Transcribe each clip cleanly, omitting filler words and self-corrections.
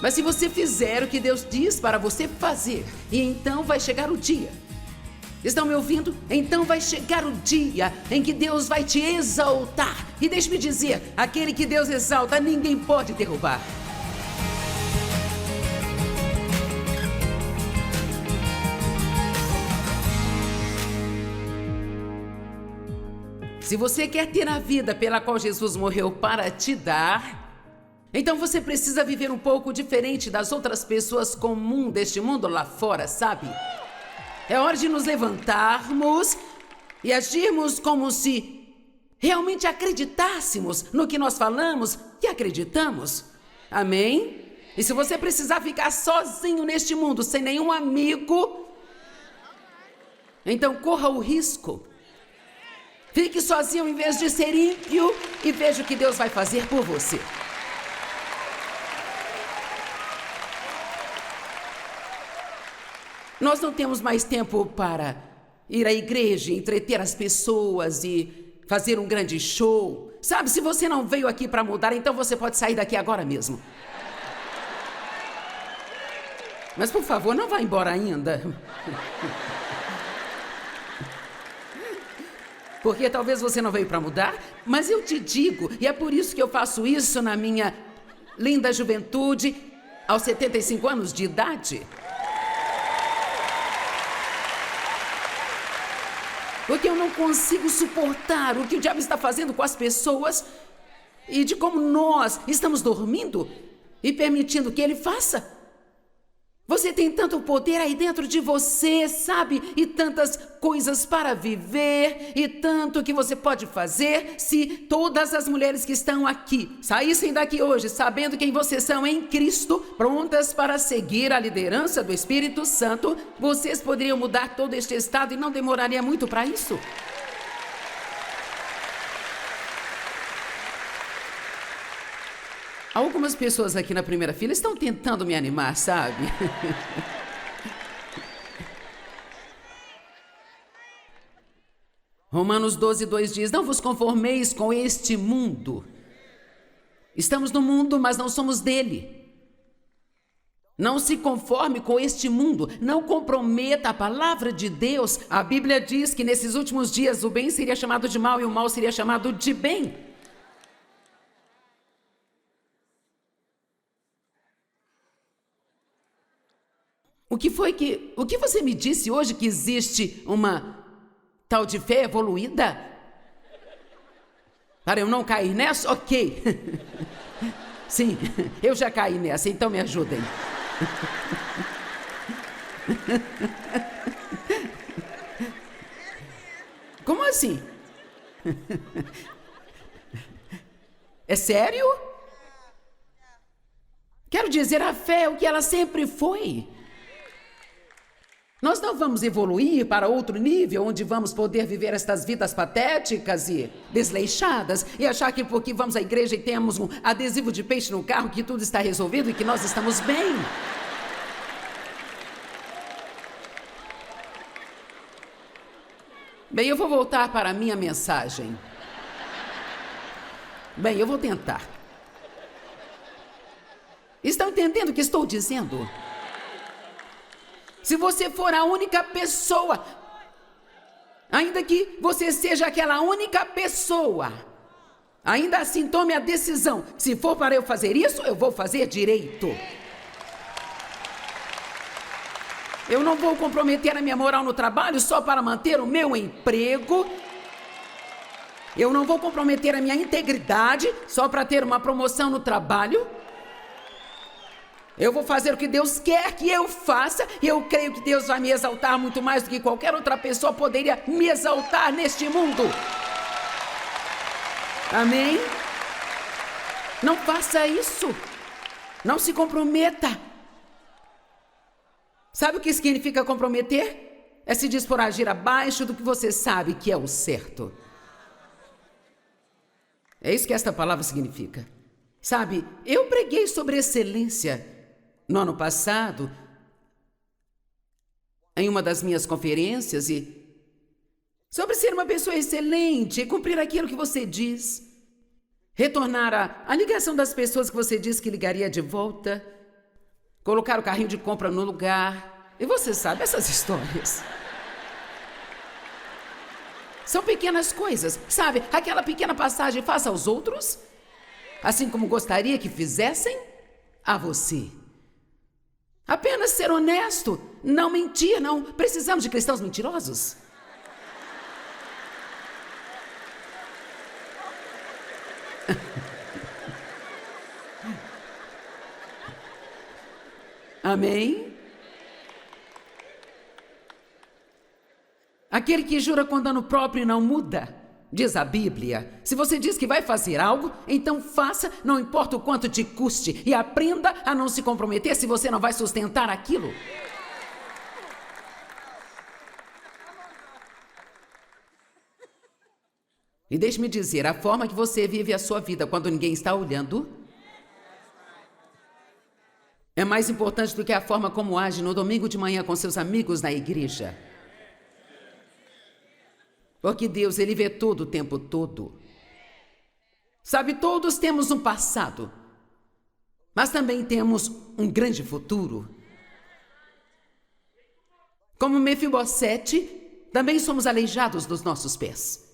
Mas se você fizer o que Deus diz para você fazer, e então vai chegar o dia. Estão me ouvindo? Então vai chegar o dia em que Deus vai te exaltar. E deixe-me dizer, aquele que Deus exalta, ninguém pode derrubar. Se você quer ter a vida pela qual Jesus morreu para te dar, então você precisa viver um pouco diferente das outras pessoas comuns deste mundo lá fora, sabe? É hora de nos levantarmos e agirmos como se realmente acreditássemos no que nós falamos e acreditamos. Amém? E se você precisar ficar sozinho neste mundo, sem nenhum amigo, então corra o risco. Fique sozinho em vez de ser ímpio e veja o que Deus vai fazer por você. Nós não temos mais tempo para ir à igreja, entreter as pessoas e fazer um grande show. Sabe, se você não veio aqui para mudar, então você pode sair daqui agora mesmo. Mas, por favor, não vá embora ainda. Porque talvez você não veio para mudar, mas eu te digo, e é por isso que eu faço isso na minha linda juventude, aos 75 anos de idade. Porque eu não consigo suportar o que o diabo está fazendo com as pessoas e de como nós estamos dormindo e permitindo que ele faça. Você tem tanto poder aí dentro de você, sabe? E tantas coisas para viver e tanto que você pode fazer. Se todas as mulheres que estão aqui saíssem daqui hoje sabendo quem vocês são em Cristo, prontas para seguir a liderança do Espírito Santo, vocês poderiam mudar todo este estado e não demoraria muito para isso. Algumas pessoas aqui na primeira fila estão tentando me animar, sabe? Romanos 12:2 diz: não vos conformeis com este mundo. Estamos no mundo, mas não somos dele. Não se conforme com este mundo. Não comprometa a palavra de Deus. A Bíblia diz que nesses últimos dias o bem seria chamado de mal e o mal seria chamado de bem. O que você me disse hoje que existe uma tal de fé evoluída? Para eu não cair nessa? Ok. Sim, eu já caí nessa, então me ajudem. Como assim? É sério? Quero dizer, a fé é o que ela sempre foi. Nós não vamos evoluir para outro nível, onde vamos poder viver estas vidas patéticas e desleixadas e achar que porque vamos à igreja e temos um adesivo de peixe no carro que tudo está resolvido e que nós estamos bem. Bem, eu vou voltar para a minha mensagem. Bem, eu vou tentar. Estão entendendo o que estou dizendo? Se você for a única pessoa, ainda que você seja aquela única pessoa, ainda assim tome a decisão. Se for para eu fazer isso, eu vou fazer direito. Eu não vou comprometer a minha moral no trabalho só para manter o meu emprego. Eu não vou comprometer a minha integridade só para ter uma promoção no trabalho. Eu vou fazer o que Deus quer que eu faça e eu creio que Deus vai me exaltar muito mais do que qualquer outra pessoa poderia me exaltar neste mundo. Amém? Não faça isso. Não se comprometa. Sabe o que significa comprometer? É se dispor a agir abaixo do que você sabe que é o certo. É isso que esta palavra significa. Sabe, eu preguei sobre excelência no ano passado, em uma das minhas conferências, e sobre ser uma pessoa excelente, cumprir aquilo que você diz, retornar a ligação das pessoas que você disse que ligaria de volta, colocar o carrinho de compra no lugar. E você sabe essas histórias. São pequenas coisas, sabe? Aquela pequena passagem faça aos outros, assim como gostaria que fizessem a você. Apenas ser honesto, não mentir, não precisamos de cristãos mentirosos. Amém? Aquele que jura com dano próprio não muda, diz a Bíblia. Se você diz que vai fazer algo, então faça, não importa o quanto te custe, e aprenda a não se comprometer se você não vai sustentar aquilo. E deixe-me dizer, a forma que você vive a sua vida quando ninguém está olhando é mais importante do que a forma como age no domingo de manhã com seus amigos na igreja. Porque Deus, Ele vê tudo o tempo todo. Sabe, todos temos um passado, mas também temos um grande futuro. Como Mefibosete, também somos aleijados dos nossos pés.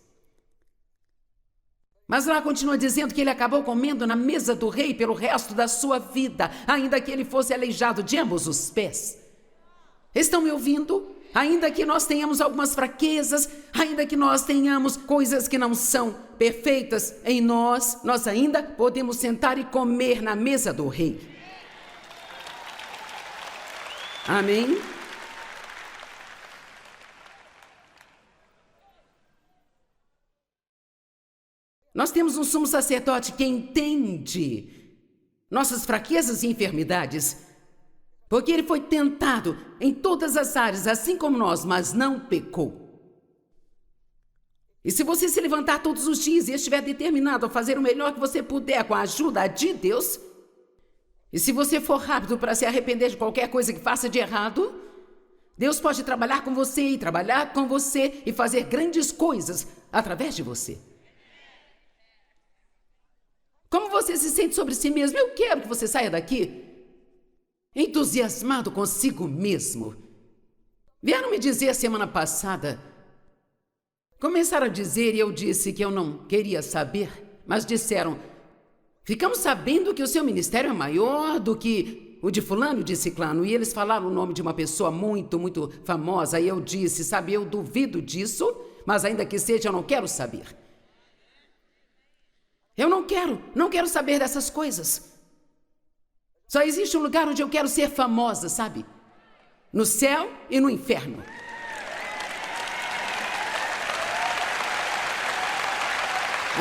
Mas lá continua dizendo que ele acabou comendo na mesa do rei pelo resto da sua vida, ainda que ele fosse aleijado de ambos os pés. Estão me ouvindo? Ainda que nós tenhamos algumas fraquezas, ainda que nós tenhamos coisas que não são perfeitas em nós ainda podemos sentar e comer na mesa do rei. Amém? Nós temos um sumo sacerdote que entende nossas fraquezas e enfermidades, porque ele foi tentado em todas as áreas, assim como nós, mas não pecou. E se você se levantar todos os dias e estiver determinado a fazer o melhor que você puder com a ajuda de Deus, e se você for rápido para se arrepender de qualquer coisa que faça de errado, Deus pode trabalhar com você e trabalhar com você e fazer grandes coisas através de você. Como você se sente sobre si mesmo? Eu quero que você saia daqui entusiasmado consigo mesmo. Vieram me dizer semana passada, começaram a dizer e eu disse que eu não queria saber, mas disseram, ficamos sabendo que o seu ministério é maior do que o de fulano e de ciclano, e eles falaram o nome de uma pessoa muito, muito famosa, e eu disse, sabe, eu duvido disso, mas ainda que seja, eu não quero saber. Eu não quero saber dessas coisas. Só existe um lugar onde eu quero ser famosa, sabe? No céu e no inferno.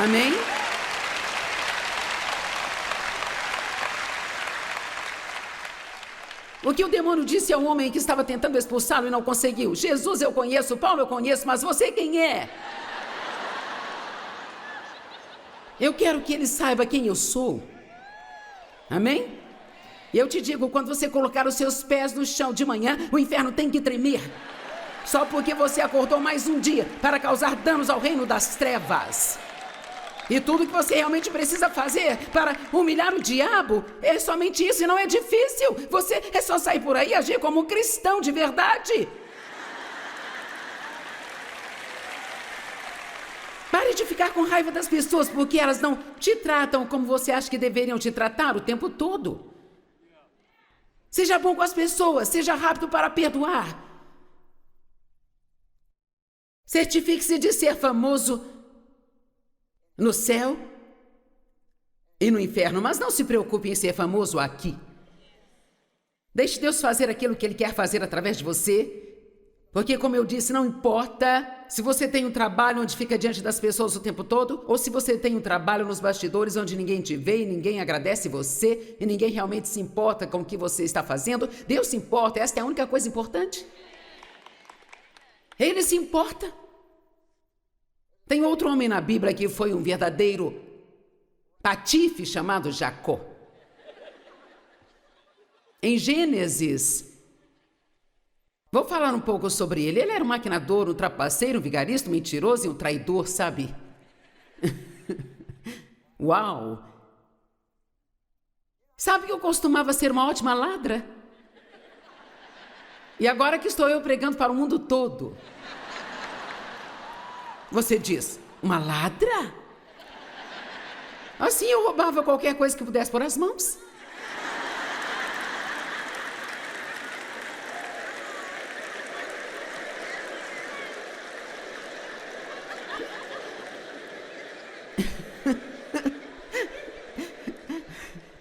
Amém? O que o demônio disse ao homem que estava tentando expulsá-lo e não conseguiu? Jesus eu conheço, Paulo eu conheço, mas você quem é? Eu quero que ele saiba quem eu sou. Amém? E eu te digo, quando você colocar os seus pés no chão de manhã, o inferno tem que tremer. Só porque você acordou mais um dia para causar danos ao reino das trevas. E tudo que você realmente precisa fazer para humilhar o diabo é somente isso, e não é difícil. Você é só sair por aí e agir como um cristão de verdade. Pare de ficar com raiva das pessoas porque elas não te tratam como você acha que deveriam te tratar o tempo todo. Seja bom com as pessoas, seja rápido para perdoar. Certifique-se de ser famoso no céu e no inferno, mas não se preocupe em ser famoso aqui. Deixe Deus fazer aquilo que Ele quer fazer através de você. Porque, como eu disse, não importa se você tem um trabalho onde fica diante das pessoas o tempo todo, ou se você tem um trabalho nos bastidores onde ninguém te vê e ninguém agradece você e ninguém realmente se importa com o que você está fazendo. Deus se importa, esta é a única coisa importante. Ele se importa. Tem outro homem na Bíblia que foi um verdadeiro patife chamado Jacó. Em Gênesis, vou falar um pouco sobre ele. Ele era um maquinador, um trapaceiro, um vigarista, um mentiroso e um traidor, sabe? Uau! Sabe que eu costumava ser uma ótima ladra? E agora que estou eu pregando para o mundo todo, você diz, uma ladra? Assim eu roubava qualquer coisa que pudesse pôr as mãos.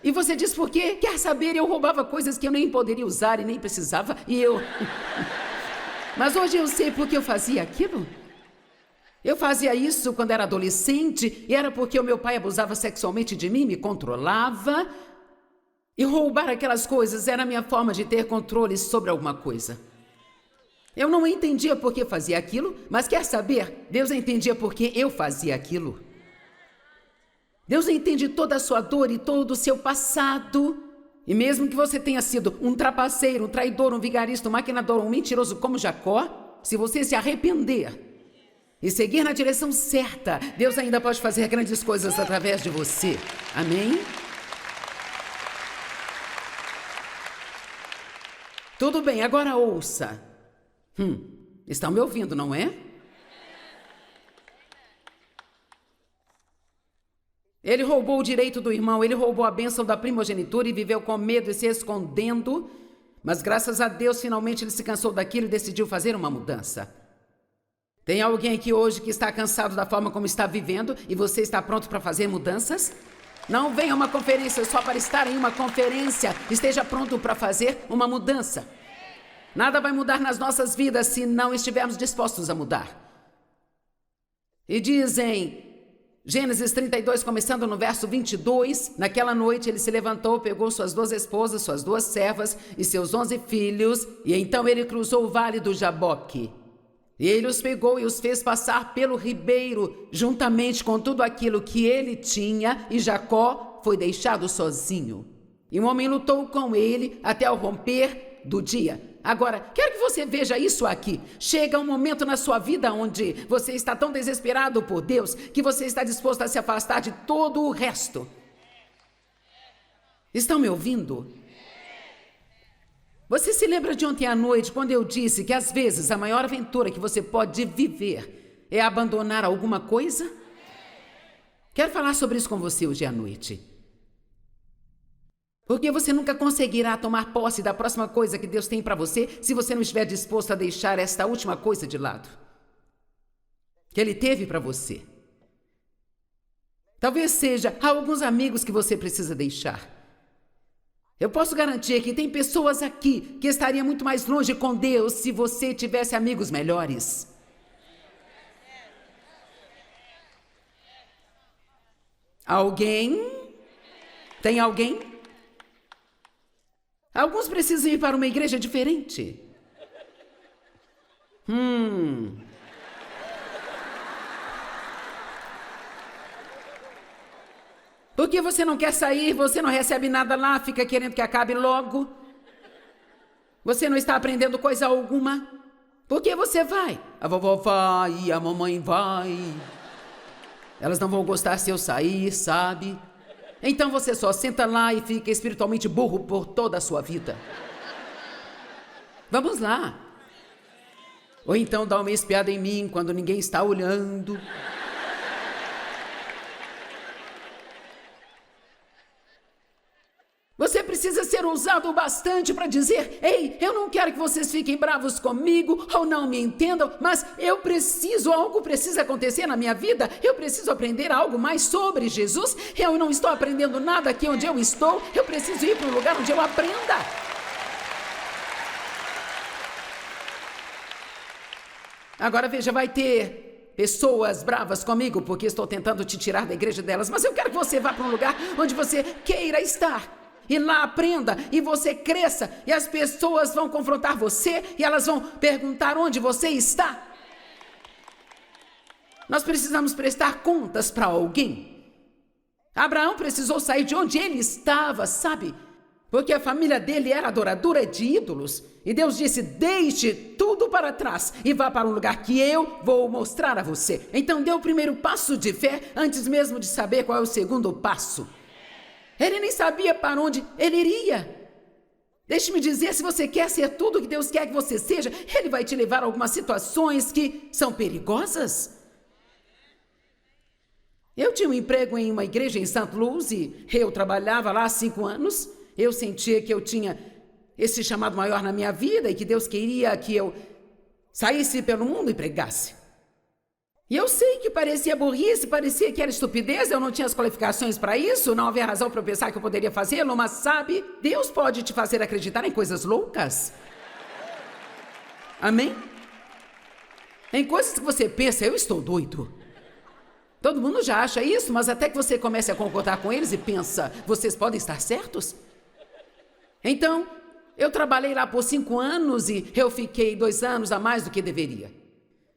E você diz por quê? Quer saber, eu roubava coisas que eu nem poderia usar e nem precisava, e eu... Mas hoje eu sei por que eu fazia aquilo. Eu fazia isso quando era adolescente, e era porque o meu pai abusava sexualmente de mim, me controlava, e roubar aquelas coisas era a minha forma de ter controle sobre alguma coisa. Eu não entendia por que fazia aquilo, mas quer saber? Deus entendia por que eu fazia aquilo. Deus entende toda a sua dor e todo o seu passado. E mesmo que você tenha sido um trapaceiro, um traidor, um vigarista, um maquinador, um mentiroso como Jacó, se você se arrepender e seguir na direção certa, Deus ainda pode fazer grandes coisas através de você. Amém? Tudo bem, agora ouça. Estão me ouvindo, não é? Ele roubou o direito do irmão, ele roubou a bênção da primogenitura e viveu com medo e se escondendo. Mas graças a Deus, finalmente ele se cansou daquilo e decidiu fazer uma mudança. Tem alguém aqui hoje que está cansado da forma como está vivendo e você está pronto para fazer mudanças? Não venha a uma conferência só para estar em uma conferência. Esteja pronto para fazer uma mudança. Nada vai mudar nas nossas vidas se não estivermos dispostos a mudar. E dizem... Gênesis 32, começando no verso 22, naquela noite ele se levantou, pegou suas 2 esposas, suas 2 servas e seus 11 filhos, e então ele cruzou o vale do Jaboque. E ele os pegou e os fez passar pelo ribeiro, juntamente com tudo aquilo que ele tinha, e Jacó foi deixado sozinho. E um homem lutou com ele até o romper do dia. Agora, quero que você veja isso aqui. Chega um momento na sua vida onde você está tão desesperado por Deus que você está disposto a se afastar de todo o resto. Estão me ouvindo? Você se lembra de ontem à noite quando eu disse que às vezes a maior aventura que você pode viver é abandonar alguma coisa? Quero falar sobre isso com você hoje à noite. Porque você nunca conseguirá tomar posse da próxima coisa que Deus tem para você se você não estiver disposto a deixar esta última coisa de lado que Ele teve para você. Talvez seja alguns amigos que você precisa deixar. Eu posso garantir que tem pessoas aqui que estariam muito mais longe com Deus se você tivesse amigos melhores. Alguém? Tem alguém? Alguns precisam ir para uma igreja diferente. Porque você não quer sair, você não recebe nada lá, fica querendo que acabe logo. Você não está aprendendo coisa alguma. Por que você vai? A vovó vai, a mamãe vai. Elas não vão gostar se eu sair, sabe? Então você só senta lá e fica espiritualmente burro por toda a sua vida. Vamos lá. Ou então dá uma espiada em mim quando ninguém está olhando. Você precisa ser ousado o bastante para dizer: ei, eu não quero que vocês fiquem bravos comigo ou não me entendam, mas algo precisa acontecer na minha vida, eu preciso aprender algo mais sobre Jesus, eu não estou aprendendo nada aqui onde eu estou, eu preciso ir para um lugar onde eu aprenda. Agora veja, vai ter pessoas bravas comigo porque estou tentando te tirar da igreja delas, mas eu quero que você vá para um lugar onde você queira estar. E lá aprenda, e você cresça, e as pessoas vão confrontar você, e elas vão perguntar onde você está. Nós precisamos prestar contas para alguém. Abraão precisou sair de onde ele estava, sabe? Porque a família dele era adoradora de ídolos. E Deus disse: deixe tudo para trás e vá para um lugar que eu vou mostrar a você. Então dê o primeiro passo de fé antes mesmo de saber qual é o segundo passo. Ele nem sabia para onde ele iria. Deixe-me dizer, se você quer ser tudo o que Deus quer que você seja, Ele vai te levar a algumas situações que são perigosas. Eu tinha um emprego em uma igreja em St. Louis e eu trabalhava lá há 5 anos. Eu sentia que eu tinha esse chamado maior na minha vida e que Deus queria que eu saísse pelo mundo e pregasse. E eu sei que parecia burrice, parecia que era estupidez, eu não tinha as qualificações para isso, não havia razão para eu pensar que eu poderia fazê-lo, mas sabe, Deus pode te fazer acreditar em coisas loucas. Amém? Em coisas que você pensa, eu estou doido. Todo mundo já acha isso, mas até que você comece a concordar com eles e pensa, vocês podem estar certos? Então, eu trabalhei lá por 5 anos e eu fiquei 2 anos a mais do que deveria.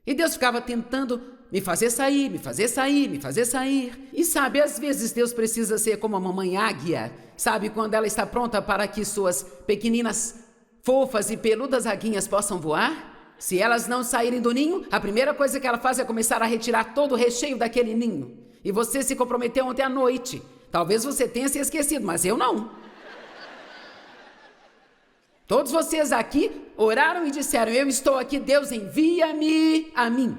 E Deus ficava tentando me fazer sair, me fazer sair, me fazer sair. E sabe, às vezes Deus precisa ser como a mamãe águia. Sabe, quando ela está pronta para que suas pequeninas, fofas e peludas aguinhas possam voar? Se elas não saírem do ninho, a primeira coisa que ela faz é começar a retirar todo o recheio daquele ninho. E você se comprometeu ontem à noite. Talvez você tenha se esquecido, mas eu não. Todos vocês aqui oraram e disseram, eu estou aqui, Deus envia-me a mim.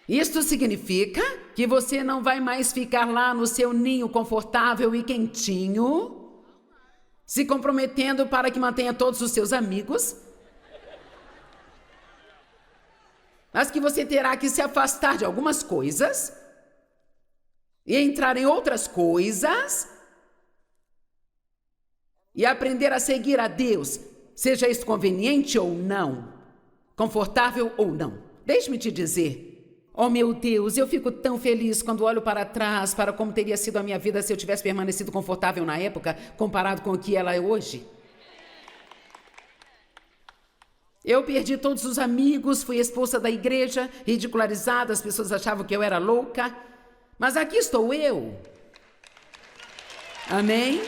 Isto significa que você não vai mais ficar lá no seu ninho confortável e quentinho, se comprometendo para que mantenha todos os seus amigos, mas que você terá que se afastar de algumas coisas e entrar em outras coisas e aprender a seguir a Deus, seja isso conveniente ou não, confortável ou não. Deixe-me te dizer, oh meu Deus, eu fico tão feliz quando olho para trás, para como teria sido a minha vida se eu tivesse permanecido confortável na época, comparado com o que ela é hoje. Eu perdi todos os amigos, fui expulsa da igreja, ridicularizada, as pessoas achavam que eu era louca, mas aqui estou eu. Amém?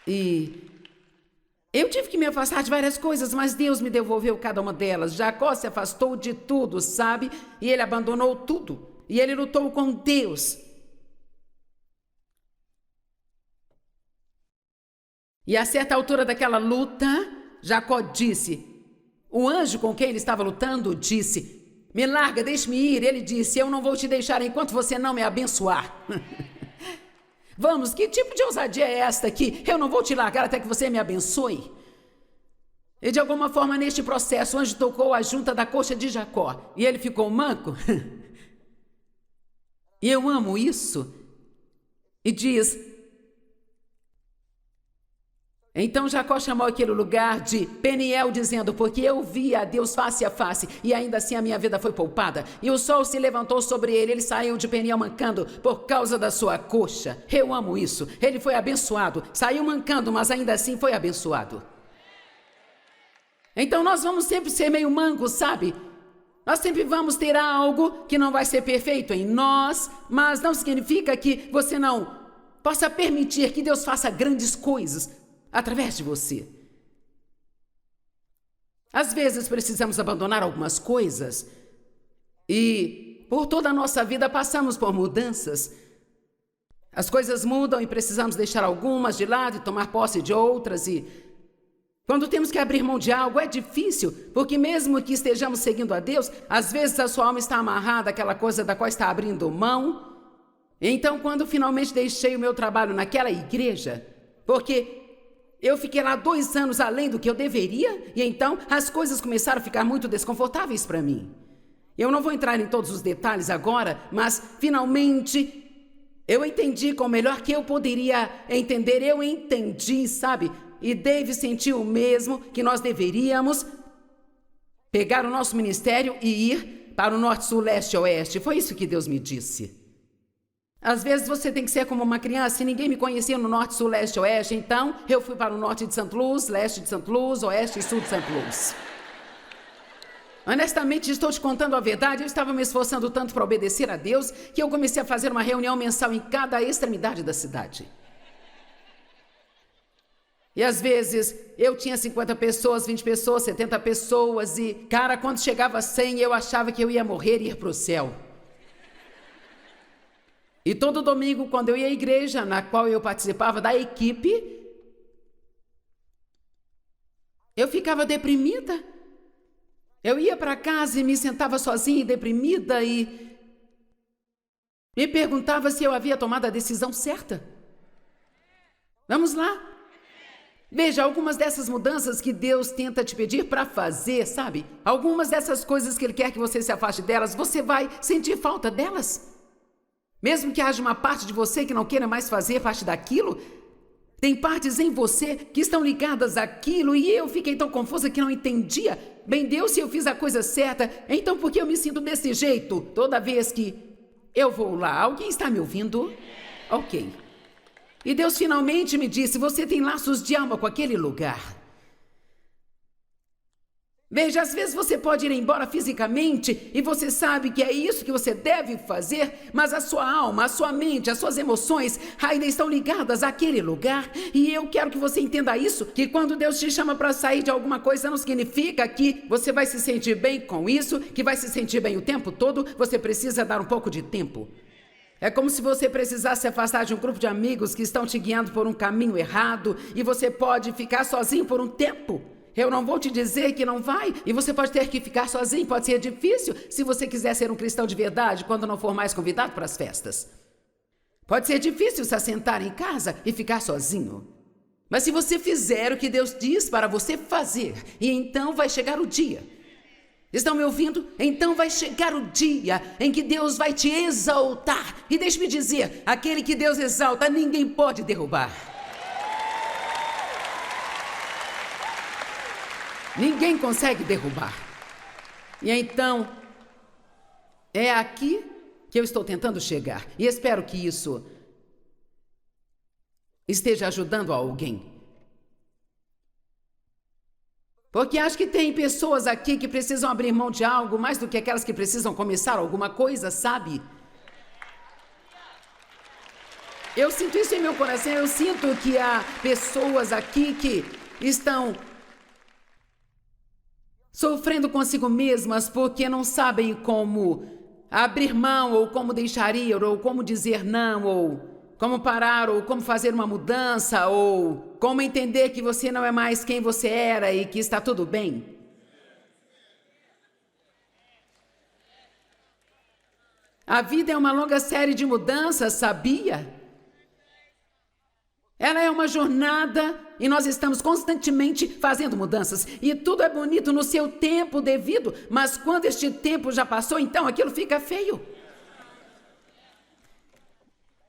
E eu tive que me afastar de várias coisas, mas Deus me devolveu cada uma delas. Jacó se afastou de tudo, sabe? E ele abandonou tudo. E ele lutou com Deus. E a certa altura daquela luta, Jacó disse, o anjo com quem ele estava lutando disse, me larga, deixe-me ir. Ele disse, eu não vou te deixar enquanto você não me abençoar. Vamos, que tipo de ousadia é esta aqui? Eu não vou te largar até que você me abençoe. E de alguma forma, neste processo, o anjo tocou a junta da coxa de Jacó. E ele ficou manco. E eu amo isso. E diz, então Jacó chamou aquele lugar de Peniel, dizendo, porque eu vi a Deus face a face, e ainda assim a minha vida foi poupada. E o sol se levantou sobre ele, ele saiu de Peniel mancando por causa da sua coxa. Eu amo isso. Ele foi abençoado, saiu mancando, mas ainda assim foi abençoado. Então nós vamos sempre ser meio mancos, sabe? Nós sempre vamos ter algo que não vai ser perfeito em nós, mas não significa que você não possa permitir que Deus faça grandes coisas através de você. Às vezes precisamos abandonar algumas coisas e por toda a nossa vida passamos por mudanças. As coisas mudam e precisamos deixar algumas de lado e tomar posse de outras, e quando temos que abrir mão de algo é difícil, porque mesmo que estejamos seguindo a Deus, às vezes a sua alma está amarrada àquela coisa da qual está abrindo mão. Então, quando finalmente deixei o meu trabalho naquela igreja, porque eu fiquei lá 2 anos além do que eu deveria, e então as coisas começaram a ficar muito desconfortáveis para mim. Eu não vou entrar em todos os detalhes agora, mas finalmente eu entendi com o melhor que eu poderia entender. Eu entendi, sabe? E Dave sentiu o mesmo, que nós deveríamos pegar o nosso ministério e ir para o norte, sul, leste, oeste. Foi isso que Deus me disse. Às vezes você tem que ser como uma criança, e ninguém me conhecia no norte, sul, leste, oeste, então eu fui para o norte de St. Louis, leste de St. Louis, oeste e sul de St. Louis. Honestamente, estou te contando a verdade, eu estava me esforçando tanto para obedecer a Deus, que eu comecei a fazer uma reunião mensal em cada extremidade da cidade. E às vezes eu tinha 50 pessoas, 20 pessoas, 70 pessoas, e cara, quando chegava a 100, eu achava que eu ia morrer e ir para o céu. E todo domingo, quando eu ia à igreja, na qual eu participava da equipe, eu ficava deprimida. Eu ia para casa e me sentava sozinha e deprimida e me perguntava se eu havia tomado a decisão certa. Vamos lá. Veja, algumas dessas mudanças que Deus tenta te pedir para fazer, sabe? Algumas dessas coisas que Ele quer que você se afaste delas, você vai sentir falta delas. Mesmo que haja uma parte de você que não queira mais fazer parte daquilo, tem partes em você que estão ligadas àquilo e eu fiquei tão confusa que não entendia. Bem, Deus, se eu fiz a coisa certa, então por que eu me sinto desse jeito toda vez que eu vou lá? Alguém está me ouvindo? Ok. E Deus finalmente me disse, você tem laços de alma com aquele lugar. Veja, às vezes você pode ir embora fisicamente e você sabe que é isso que você deve fazer, mas a sua alma, a sua mente, as suas emoções ainda estão ligadas àquele lugar. E eu quero que você entenda isso, que quando Deus te chama para sair de alguma coisa, não significa que você vai se sentir bem com isso, que vai se sentir bem o tempo todo. Você precisa dar um pouco de tempo. É como se você precisasse se afastar de um grupo de amigos que estão te guiando por um caminho errado e você pode ficar sozinho por um tempo. Eu não vou te dizer que não vai, e você pode ter que ficar sozinho, pode ser difícil se você quiser ser um cristão de verdade quando não for mais convidado para as festas. Pode ser difícil se assentar em casa e ficar sozinho. Mas se você fizer o que Deus diz para você fazer, e então vai chegar o dia. Estão me ouvindo? Então vai chegar o dia em que Deus vai te exaltar. E deixe-me dizer, aquele que Deus exalta, ninguém pode derrubar. Ninguém consegue derrubar. E então, é aqui que eu estou tentando chegar. E espero que isso esteja ajudando alguém. Porque acho que tem pessoas aqui que precisam abrir mão de algo mais do que aquelas que precisam começar alguma coisa, sabe? Eu sinto isso em meu coração. Eu sinto que há pessoas aqui que estão sofrendo consigo mesmas porque não sabem como abrir mão, ou como deixar ir, ou como dizer não, ou como parar, ou como fazer uma mudança, ou como entender que você não é mais quem você era e que está tudo bem. A vida é uma longa série de mudanças, sabia? Ela é uma jornada e nós estamos constantemente fazendo mudanças. E tudo é bonito no seu tempo devido, mas quando este tempo já passou, então aquilo fica feio.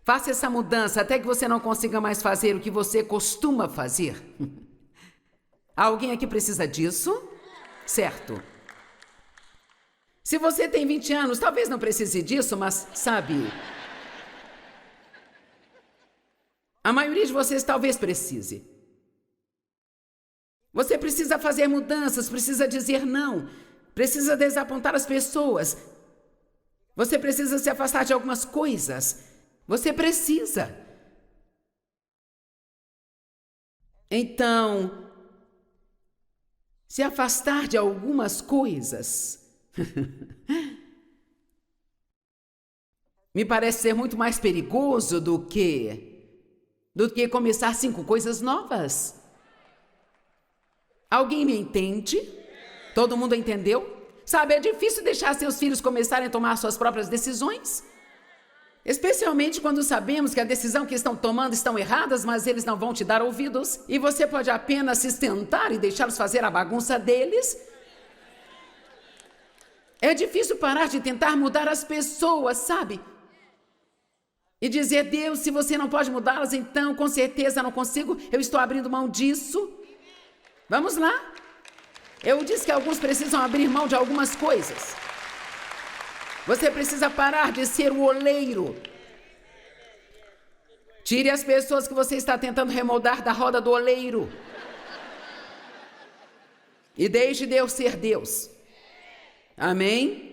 Faça essa mudança até que você não consiga mais fazer o que você costuma fazer. Alguém aqui precisa disso? Certo. Se você tem 20 anos, talvez não precise disso, mas sabe... A maioria de vocês talvez precise. Você precisa fazer mudanças, precisa dizer não, precisa desapontar as pessoas. Você precisa se afastar de algumas coisas. Você precisa. Então, se afastar de algumas coisas me parece ser muito mais perigoso do que começar 5 coisas novas. Alguém me entende? Todo mundo entendeu? Sabe, é difícil deixar seus filhos começarem a tomar suas próprias decisões. Especialmente quando sabemos que a decisão que estão tomando estão erradas, mas eles não vão te dar ouvidos. E você pode apenas se sustentar e deixá-los fazer a bagunça deles. É difícil parar de tentar mudar as pessoas, sabe? E dizer, Deus, se você não pode mudá-las, então com certeza não consigo, eu estou abrindo mão disso. Vamos lá. Eu disse que alguns precisam abrir mão de algumas coisas. Você precisa parar de ser o oleiro. Tire as pessoas que você está tentando remoldar da roda do oleiro. E deixe Deus ser Deus. Amém?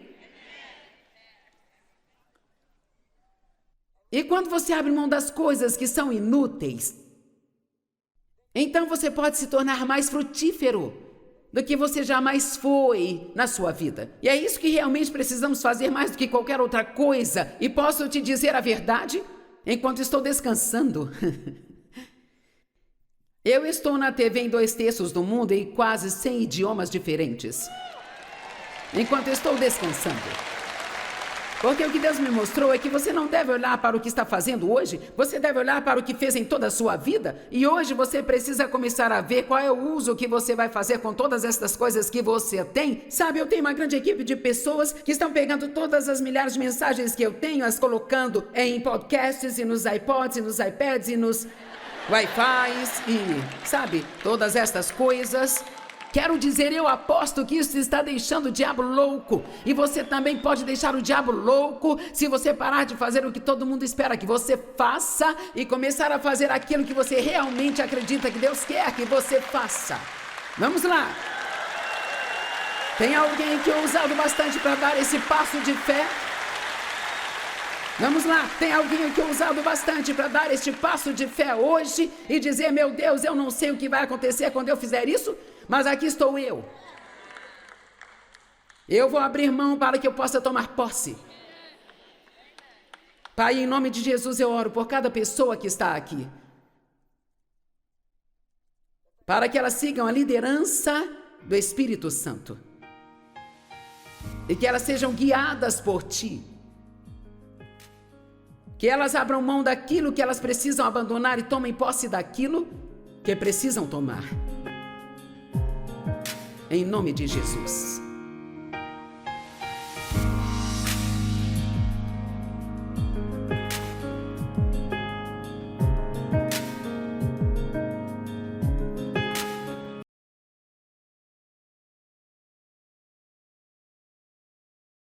E quando você abre mão das coisas que são inúteis, então você pode se tornar mais frutífero. do que você jamais foi na sua vida. E é isso que realmente precisamos fazer mais do que qualquer outra coisa. E posso te dizer a verdade? Enquanto estou descansando, eu estou na TV em 2/3 do mundo e quase 100 idiomas diferentes. Enquanto estou descansando. Porque o que Deus me mostrou é que você não deve olhar para o que está fazendo hoje, você deve olhar para o que fez em toda a sua vida. E hoje você precisa começar a ver qual é o uso que você vai fazer com todas estas coisas que você tem. Sabe, eu tenho uma grande equipe de pessoas que estão pegando todas as milhares de mensagens que eu tenho, as colocando em podcasts e nos iPods e nos iPads e nos Wi-Fis e, sabe, todas estas coisas. Quero dizer, eu aposto que isso está deixando o diabo louco. E você também pode deixar o diabo louco se você parar de fazer o que todo mundo espera que você faça e começar a fazer aquilo que você realmente acredita que Deus quer que você faça. Vamos lá. Tem alguém que é ousado bastante para dar esse passo de fé? Vamos lá, tem alguém que é ousado bastante para dar este passo de fé hoje e dizer, meu Deus, eu não sei o que vai acontecer quando eu fizer isso, mas aqui estou eu. Eu vou abrir mão para que eu possa tomar posse. Pai, em nome de Jesus eu oro por cada pessoa que está aqui. Para que elas sigam a liderança do Espírito Santo. E que elas sejam guiadas por Ti. Que elas abram mão daquilo que elas precisam abandonar e tomem posse daquilo que precisam tomar. Em nome de Jesus.